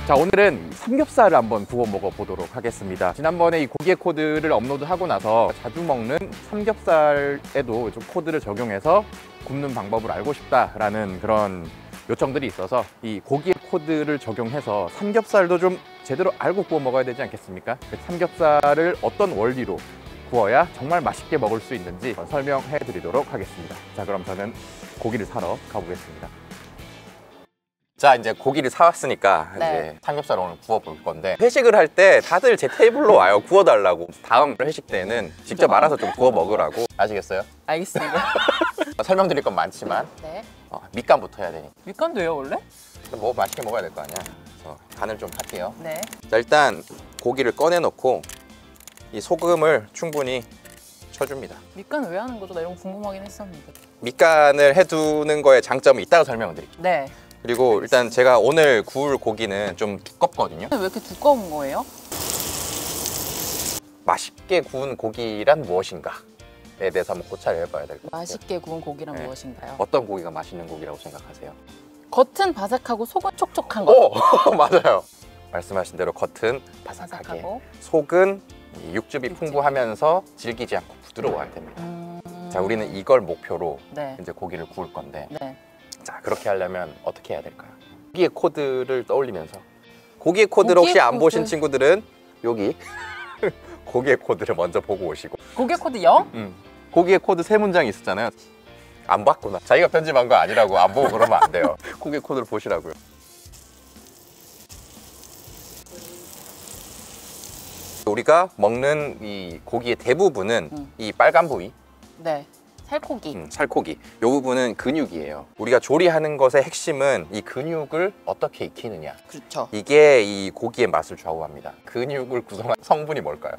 자, 오늘은 삼겹살을 한번 구워 먹어보도록 하겠습니다. 지난번에 이 고기의 코드를 업로드하고 나서 자주 먹는 삼겹살에도 좀 코드를 적용해서 굽는 방법을 알고 싶다라는 그런 요청들이 있어서 이 고기의 코드를 적용해서 삼겹살도 좀 제대로 알고 구워 먹어야 되지 않겠습니까? 삼겹살을 어떤 원리로 구워야 정말 맛있게 먹을 수 있는지 설명해 드리도록 하겠습니다. 자, 그럼 저는 고기를 사러 가보겠습니다. 자, 이제 고기를 사왔으니까 이제 삼겹살을 오늘 구워볼 건데, 회식을 할 때 다들 제 테이블로 와요. 구워달라고. 다음 회식 때는 직접 알아서 좀 구워 먹으라고. 아시겠어요? 알겠습니다. 설명드릴 건 많지만 밑간부터 해야 되니까. 밑간도 해요 원래? 뭐 맛있게 먹어야 될 거 아니야. 그래서 간을 좀 할게요. 네. 자, 일단 고기를 꺼내 놓고 이 소금을 충분히 쳐줍니다. 밑간을 왜 하는 거죠? 나 이런 거 궁금하긴 했었는데. 밑간을 해두는 거에 장점은 이따가 설명을 드릴게요. 네. 그리고 일단 제가 오늘 구울 고기는 좀 두껍거든요. 왜 이렇게 두꺼운 거예요? 맛있게 구운 고기란 무엇인가에 대해서 한번 고찰을 해봐야 될 것 같아요. 맛있게 구운 고기란 무엇인가요? 어떤 고기가 맛있는 고기라고 생각하세요? 겉은 바삭하고 속은 촉촉한 거. 오! 맞아요. 말씀하신 대로 겉은 바삭하게, 바삭하고 속은 육즙이 풍부하면서 질기지 않고 부드러워야 됩니다. 자, 우리는 이걸 목표로 이제 고기를 구울 건데, 자, 그렇게 하려면 어떻게 해야 될까요? 고기의 코드를 떠올리면서, 고기의 코드를 혹시 안 보신 친구들은 여기 고기의 코드를 먼저 보고 오시고. 고기의 코드 0? 고기의 코드 3문장이 있었잖아요. 안 봤구나. 자기가 편집한 거 아니라고 안 보고 그러면 안 돼요. 고기의 코드를 보시라고요. 우리가 먹는 이 고기의 대부분은 이 빨간 부위, 네, 살코기. 살코기, 이 부분은 근육이에요. 우리가 조리하는 것의 핵심은 이 근육을 어떻게 익히느냐. 그렇죠. 이게 이 고기의 맛을 좌우합니다. 근육을 구성한 성분이 뭘까요?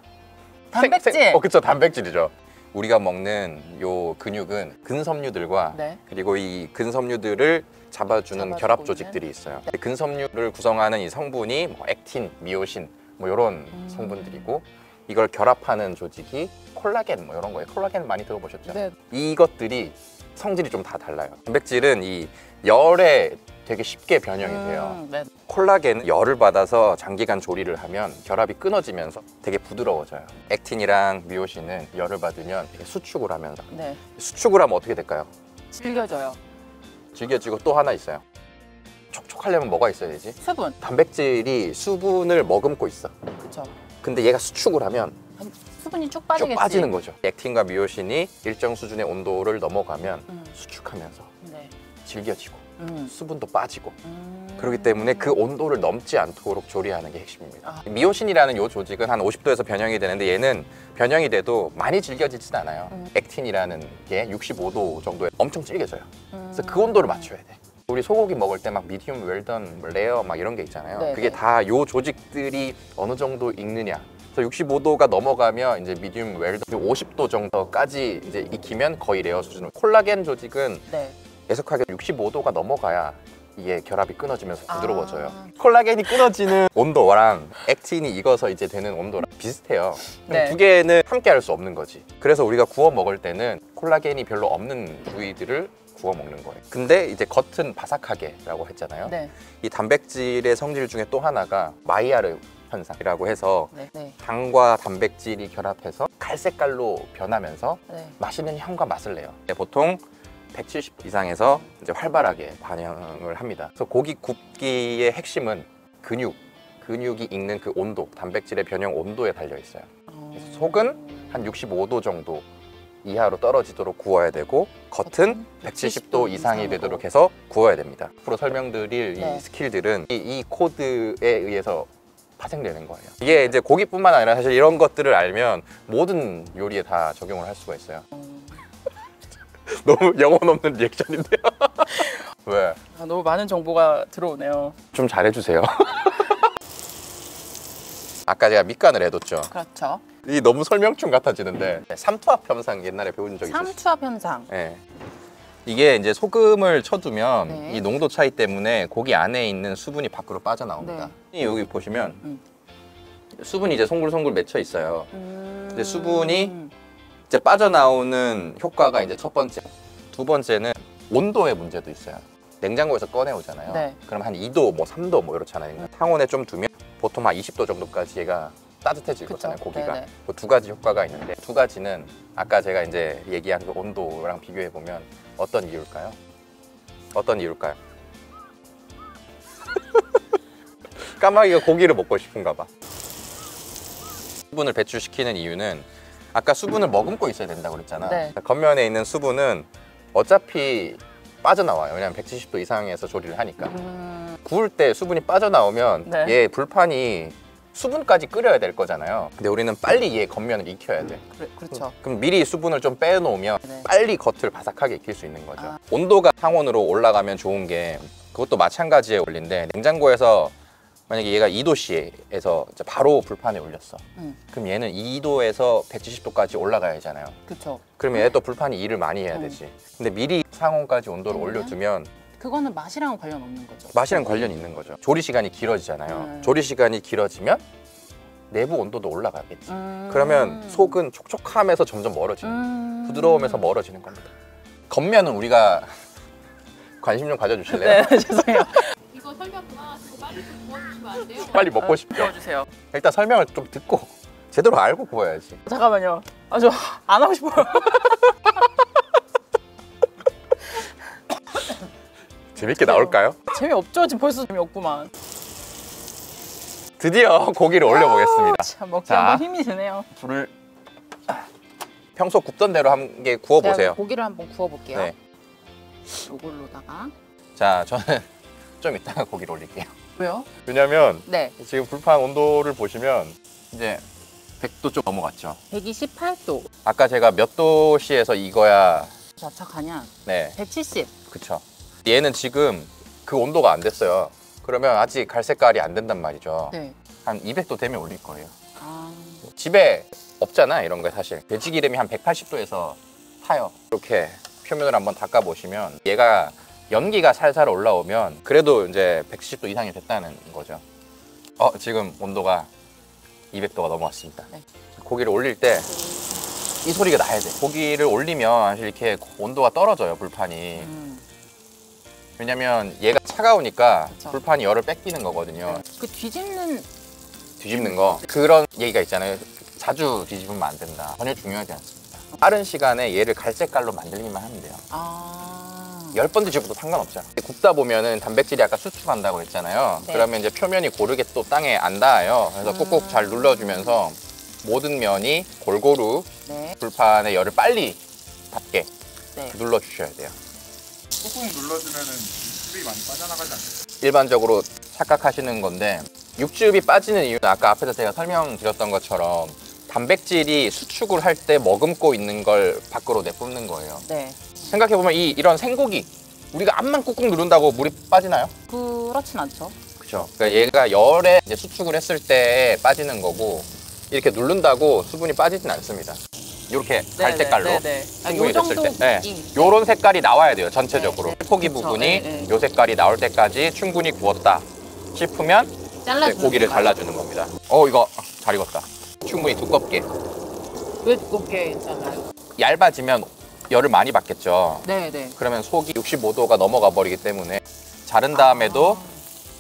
단백질. 그쵸, 단백질이죠. 우리가 먹는 요 근육은 근섬유들과 그리고 이 근섬유들을 잡아주는 결합 조직들이 있어요. 근섬유를 구성하는 이 성분이 뭐 액틴, 미오신 뭐 이런 성분들이고, 이걸 결합하는 조직이 콜라겐 뭐 이런 거예요. 콜라겐 많이 들어보셨죠? 네. 이것들이 성질이 좀 다 달라요. 단백질은 이 열에 되게 쉽게 변형이 돼요. 콜라겐은 열을 받아서 장기간 조리를 하면 결합이 끊어지면서 되게 부드러워져요. 액틴이랑 미오신은 열을 받으면 되게 수축을 하면서, 수축을 하면 어떻게 될까요? 질겨져요. 질겨지고 또 하나 있어요. 촉촉하려면 뭐가 있어야 되지? 수분. 단백질이 수분을 머금고 있어. 그렇죠. 근데 얘가 수축을 하면 수분이 쭉 빠지겠지. 쭉 빠지는 거죠. 액틴과 미오신이 일정 수준의 온도를 넘어가면 수축하면서 질겨지고 수분도 빠지고, 그렇기 때문에 그 온도를 넘지 않도록 조리하는 게 핵심입니다. 미오신이라는 이 조직은 한 50도에서 변형이 되는데, 얘는 변형이 돼도 많이 질겨지진 않아요. 액틴이라는 게 65도 정도에 엄청 질겨져요. 그래서 그 온도를 맞춰야 돼. 우리 소고기 먹을 때 막 미디움, 웰던, 레어 막 이런 게 있잖아요. 그게 다 요 조직들이 어느 정도 익느냐. 그래서 65도가 넘어가면 이제 미디움, 웰던, 50도 정도까지 이제 익히면 거의 레어 수준으로. 콜라겐 조직은 애석하게 65도가 넘어가야 이게 결합이 끊어지면서 부드러워져요. 콜라겐이 끊어지는 온도랑 액틴이 익어서 이제 되는 온도랑 비슷해요. 두 개는 함께 할 수 없는 거지. 그래서 우리가 구워 먹을 때는 콜라겐이 별로 없는 부위들을 구워 먹는 거예요. 근데 이제 겉은 바삭하게라고 했잖아요. 이 단백질의 성질 중에 또 하나가 마이야르 현상이라고 해서 당과 단백질이 결합해서 갈색깔로 변하면서 맛있는 향과 맛을 내요. 보통 170 이상에서 이제 활발하게 반응을 합니다. 그래서 고기 굽기의 핵심은 근육이 익는 그 온도, 단백질의 변형 온도에 달려 있어요. 그래서 속은 한 65도 정도 이하로 떨어지도록 구워야 되고, 겉은 170도 이상이 되도록 해서 구워야 됩니다. 앞으로 설명드릴 이 스킬들은 이 코드에 의해서 파생되는 거예요. 이게 이제 고기뿐만 아니라 사실 이런 것들을 알면 모든 요리에 다 적용을 할 수가 있어요. 너무 영혼 없는 리액션인데요. 왜? 너무 많은 정보가 들어오네요. 좀 잘해주세요. 아까 제가 밑간을 해뒀죠. 그렇죠. 이 너무 설명충 같아지는데, 삼투압 현상 옛날에 배운 적이 있어요. 삼투압 현상. 이게 이제 소금을 쳐두면 이 농도 차이 때문에 고기 안에 있는 수분이 밖으로 빠져나옵니다. 여기 보시면 수분이 이제 송글송글 맺혀 있어요. 근데 수분이 이제 빠져나오는 효과가 이제 첫 번째. 두 번째는 온도의 문제도 있어요. 냉장고에서 꺼내오잖아요. 네. 그럼 한 2도, 뭐 3도 뭐 이렇잖아요. 상온에 좀 두면 보통 한 20도 정도까지 얘가 따뜻해질 그쵸. 거잖아요, 고기가. 네네. 그 두 가지 효과가 있는데 두 가지는 아까 제가 이제 얘기한 그 온도랑 비교해 보면 어떤 이유일까요? 어떤 이유일까요? 까마귀가 고기를 먹고 싶은가 봐. 수분을 배출시키는 이유는 아까 수분을 머금고 있어야 된다고 그랬잖아. 네. 겉면에 있는 수분은 어차피 빠져나와요. 왜냐면 170도 이상에서 조리를 하니까. 구울 때 수분이 빠져나오면 네. 얘 불판이 수분까지 끓여야 될 거잖아요. 근데 우리는 빨리 얘 겉면을 익혀야 돼. 그렇죠. 그럼 미리 수분을 좀 빼놓으면 네. 빨리 겉을 바삭하게 익힐 수 있는 거죠. 아. 온도가 상온으로 올라가면 좋은 게 그것도 마찬가지의 원리인데 냉장고에서 만약에 얘가 2도씨에서 바로 불판에 올렸어. 그럼 얘는 2도에서 170도까지 올라가야 하잖아요. 그렇죠. 그러면 얘 또 불판이 일을 많이 해야 되지. 근데 미리 상온까지 온도를 올려두면 그거는 맛이랑 관련 없는 거죠. 맛이랑 관련이 있는 거죠. 조리 시간이 길어지잖아요. 네. 조리 시간이 길어지면 내부 온도도 올라가겠지. 그러면 속은 촉촉함에서 점점 멀어지는 부드러움에서 멀어지는 겁니다. 겉면은 우리가 관심 좀 가져주실래요? 네, 죄송해요. 이거 설명 그만하시고 빨리 좀 구워주시면 안 돼요? 빨리 먹고 싶죠? 구워주세요. 일단 설명을 좀 듣고 제대로 알고 구워야지. 잠깐만요. 아, 저 안 하고 싶어요. 재밌게 나올까요? 재미없죠? 지금 벌써 재미없구만. 드디어 고기를 올려보겠습니다. 참, 먹기 자. 한번 힘이 드네요. 불을 평소 굽던 대로 한 개 구워보세요. 제가 고기를 한번 구워볼게요. 네. 요걸로다가. 자, 저는 좀 이따가 고기를 올릴게요. 왜요? 왜냐면 네. 지금 불판 온도를 보시면 이제 100도 좀 넘어갔죠. 128도. 아까 제가 몇 도씨에서 익어야 자착하냐? 네, 170. 그쵸. 얘는 지금 그 온도가 안 됐어요. 그러면 아직 갈색깔이 안 된단 말이죠. 네. 한 200도 되면 올릴 거예요. 아, 집에 없잖아, 이런 거 사실. 돼지 기름이 한 180도에서 타요. 이렇게 표면을 한번 닦아 보시면 얘가 연기가 살살 올라오면 그래도 이제 170도 이상이 됐다는 거죠. 지금 온도가 200도가 넘어왔습니다. 네. 고기를 올릴 때 이 소리가 나야 돼. 고기를 올리면 사실 이렇게 온도가 떨어져요, 불판이. 왜냐면 얘가 차가우니까 그쵸. 불판이 열을 뺏기는 거거든요. 그 뒤집는 거. 그런 얘기가 있잖아요. 자주 뒤집으면 안 된다. 전혀 중요하지 않습니다. 빠른 시간에 얘를 갈색깔로 만들기만 하면 돼요. 아. 10번 뒤집어도 상관없잖아. 굽다 보면은 단백질이 아까 수축한다고 했잖아요. 네. 그러면 이제 표면이 고르게 또 땅에 안 닿아요. 그래서 꾹꾹 잘 눌러주면서 모든 면이 골고루 네. 불판의 열을 빨리 닿게 네. 눌러주셔야 돼요. 꾹꾹 눌러주면은 술이 많이 빠져나가지 않나요? 일반적으로 착각하시는 건데 육즙이 빠지는 이유는 아까 앞에서 제가 설명드렸던 것처럼 단백질이 수축을 할 때 머금고 있는 걸 밖으로 내뿜는 거예요. 네. 생각해보면 이런 생고기 우리가 앞만 꾹꾹 누른다고 물이 빠지나요? 그렇진 않죠. 그렇죠. 그러니까 얘가 열에 이제 수축을 했을 때 빠지는 거고 이렇게 누른다고 수분이 빠지진 않습니다. 이렇게 갈색깔로 네. 아, 충분히 요 됐을 정도 때 네. 이- 요런 색깔이 나와야 돼요, 전체적으로. 네, 네. 포기 그쵸. 부분이 네, 네. 요 색깔이 나올 때까지 충분히 구웠다 싶으면 잘라주는 이제 고기를 건가요? 잘라주는 겁니다. 이거 잘 익었다. 충분히 두껍게. 왜 두껍게 잘라요? 얇아지면 열을 많이 받겠죠. 네. 그러면 속이 65도가 넘어가 버리기 때문에 자른 다음에도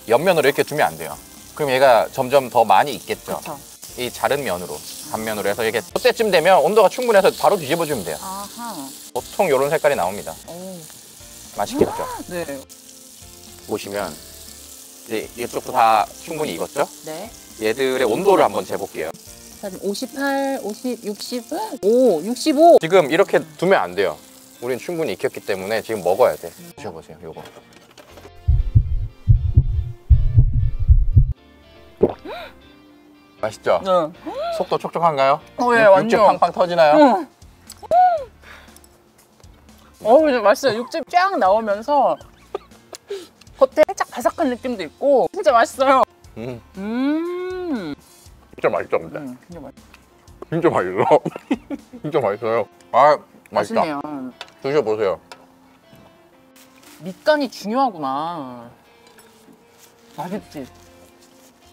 옆면으로 이렇게 두면 안 돼요. 그럼 얘가 점점 더 많이 익겠죠. 그렇죠. 이 자른 면으로, 단면으로 해서 이게 그때쯤 되면 온도가 충분해서 바로 뒤집어주면 돼요. 아하. 보통 이런 색깔이 나옵니다. 오. 맛있겠죠. 네. 보시면 이제 이쪽도 다 충분히 익었죠. 네. 얘들의 온도를 한번 재볼게요. 한 58, 50, 60, 오, 65. 지금 이렇게 두면 안 돼요. 우린 충분히 익혔기 때문에 지금 먹어야 돼. 드셔보세요, 요거. 맛있죠? 네. 속도 촉촉한가요? 예, 육즙 완전. 팡팡 터지나요? 응. 근데 맛있어요. 육즙 쫙 나오면서 겉에 살짝 바삭한 느낌도 있고 진짜 맛있어요. 진짜 맛있죠, 근데? 진짜 맛있어. 진짜 맛있어. 진짜 맛있어요. 아, 맛있다. 맛있네요. 드셔보세요. 밑간이 중요하구나. 맛있지?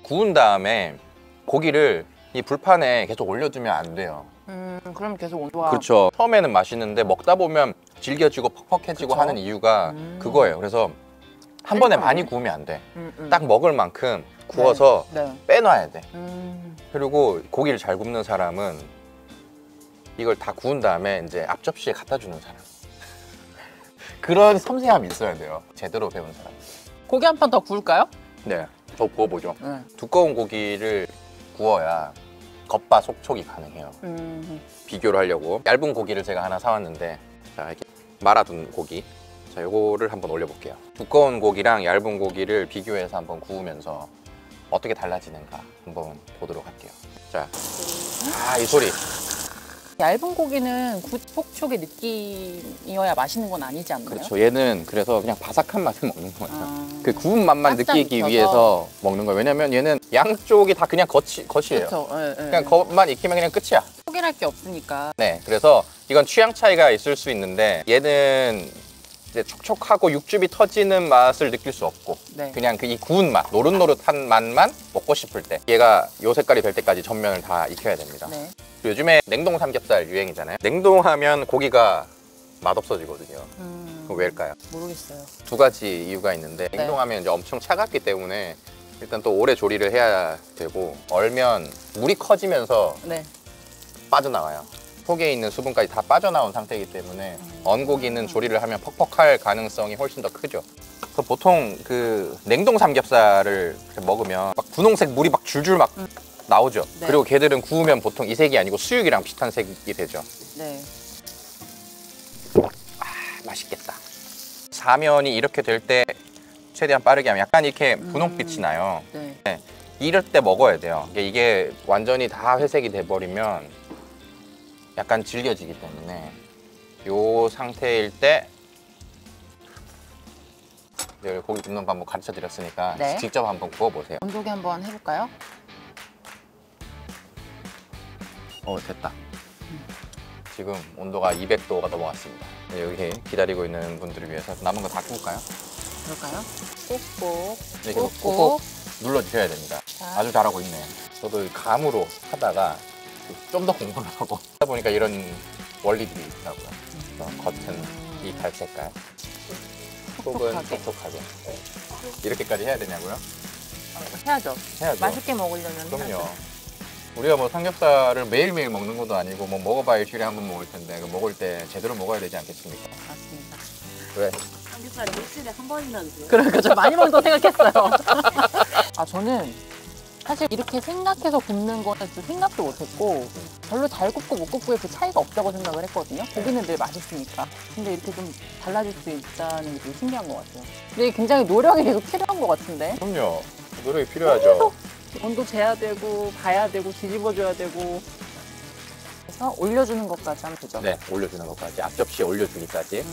구운 다음에 고기를 이 불판에 계속 올려두면 안 돼요. 그럼 계속 온도가. 그렇죠. 처음에는 맛있는데 먹다 보면 질겨지고 퍽퍽해지고 그쵸? 하는 이유가 그거예요. 그래서 한 번에 많이 구우면 안 돼. 음. 딱 먹을 만큼 구워서 네. 빼놔야 돼. 음. 그리고 고기를 잘 굽는 사람은 이걸 다 구운 다음에 이제 앞접시에 갖다 주는 사람. 그런 섬세함이 있어야 돼요. 제대로 배운 사람. 고기 한 판 더 구울까요? 네, 더 구워보죠. 네. 두꺼운 고기를 구워야 겉바속촉이 가능해요. 비교를 하려고 얇은 고기를 제가 하나 사왔는데, 자, 이렇게 말아둔 고기, 자, 요거를 한번 올려볼게요. 두꺼운 고기랑 얇은 고기를 비교해서 한번 구우면서 어떻게 달라지는가 한번 보도록 할게요. 자, 이 소리. 얇은 고기는 속촉의 느낌이어야 맛있는 건 아니지 않나요? 그렇죠. 얘는 그래서 그냥 바삭한 맛을 먹는 거예요. 아. 그 구운 맛만 바싹 느끼기 익혀서. 위해서 먹는 거예요. 왜냐면 얘는 양쪽이 다 그냥 겉이에요. 그렇죠. 그냥 겉만 익히면 그냥 끝이야. 포기할 게 없으니까. 네, 그래서 이건 취향 차이가 있을 수 있는데 얘는 이제 촉촉하고 육즙이 터지는 맛을 느낄 수 없고 네. 그냥 그 이 구운 맛, 노릇노릇한 맛만 먹고 싶을 때 얘가 요 색깔이 될 때까지 전면을 다 익혀야 됩니다. 네. 요즘에 냉동 삼겹살 유행이잖아요. 냉동하면 고기가 맛없어지거든요. 그거 왜일까요? 모르겠어요. 두 가지 이유가 있는데 네. 냉동하면 이제 엄청 차갑기 때문에 일단 또 오래 조리를 해야 되고 얼면 물이 커지면서 네. 빠져나와요. 속에 있는 수분까지 다 빠져나온 상태이기 때문에 언고기는 조리를 하면 퍽퍽할 가능성이 훨씬 더 크죠. 그래서 보통 그 냉동 삼겹살을 먹으면 막 분홍색 물이 막 줄줄 막 나오죠. 네. 그리고 걔들은 구우면 보통 이 색이 아니고 수육이랑 비슷한 색이 되죠. 네. 맛있겠다. 사면이 이렇게 될 때 최대한 빠르게 하면 약간 이렇게 분홍빛이 나요. 네. 네, 이럴 때 먹어야 돼요. 이게 완전히 다 회색이 돼버리면 약간 질겨지기 때문에 이 상태일 때 고기 굽는 방법 가르쳐 드렸으니까 네. 직접 한번 구워보세요. 온도계 한번 해볼까요? 됐다. 지금 온도가 200도가 넘어갔습니다. 여기 기다리고 있는 분들을 위해서 남은 거 다 구울까요? 그럴까요? 꾹꾹. 이렇게 꾹꾹. 꾹꾹 눌러주셔야 됩니다. 자. 아주 잘하고 있네. 저도 이 감으로 하다가 좀 더 공부를 하고 하다 보니까 이런 원리들이 있더라고요. 그래서 겉은 이 갈색깔, 속은 촉촉하게. 촉촉하게. 이렇게까지 해야 되냐고요? 해야죠. 해야죠. 맛있게 먹으려면 그럼요. 해야죠. 우리가 뭐 삼겹살을 매일매일 먹는 것도 아니고 뭐 먹어봐야 일주일에 한 번 먹을 텐데 그 먹을 때 제대로 먹어야 되지 않겠습니까? 맞습니다. 그래. 삼겹살이 일주일에 한 번이나 드세요? 그러니까 좀 많이 먹는다고 생각했어요. 저는 사실 이렇게 생각해서 굽는 거는 좀 생각도 못했고 별로 잘 굽고 못 굽고의 그 차이가 없다고 생각을 했거든요. 고기는 늘 맛있으니까. 근데 이렇게 좀 달라질 수 있다는 게 되게 신기한 것 같아요. 근데 굉장히 노력이 계속 필요한 것 같은데. 그럼요. 노력이 필요하죠. 온도 재야 되고 봐야 되고 뒤집어줘야 되고 그래서 올려주는 것까지 하면 되죠. 네, 올려주는 것까지. 앞접시에 올려주기까지.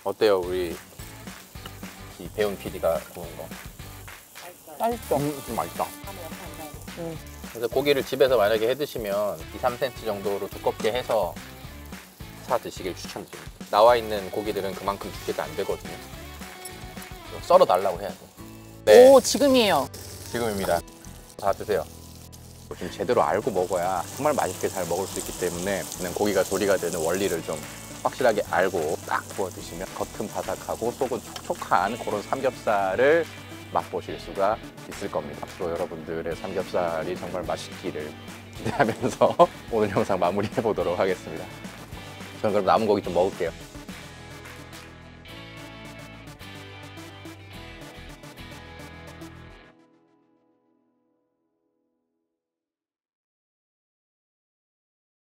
어때요, 우리 이 배운 PD가 구운 거? 맛있죠? 좀 맛있다. 그래서 고기를 집에서 만약에 해 드시면 2, 3cm 정도로 두껍게 해서 사 드시길 추천드립니다. 나와 있는 고기들은 그만큼 두께가 안 되거든요. 썰어 달라고 해야 돼. 네, 오, 지금이에요. 지금입니다. 다 드세요. 좀 제대로 알고 먹어야 정말 맛있게 잘 먹을 수 있기 때문에 그냥 고기가 조리가 되는 원리를 좀 확실하게 알고 딱 구워 드시면 겉은 바삭하고 속은 촉촉한 그런 삼겹살을 맛보실 수가 있을 겁니다. 앞으로 여러분들의 삼겹살이 정말 맛있기를 기대하면서 오늘 영상 마무리해 보도록 하겠습니다. 저는 그럼 남은 고기 좀 먹을게요.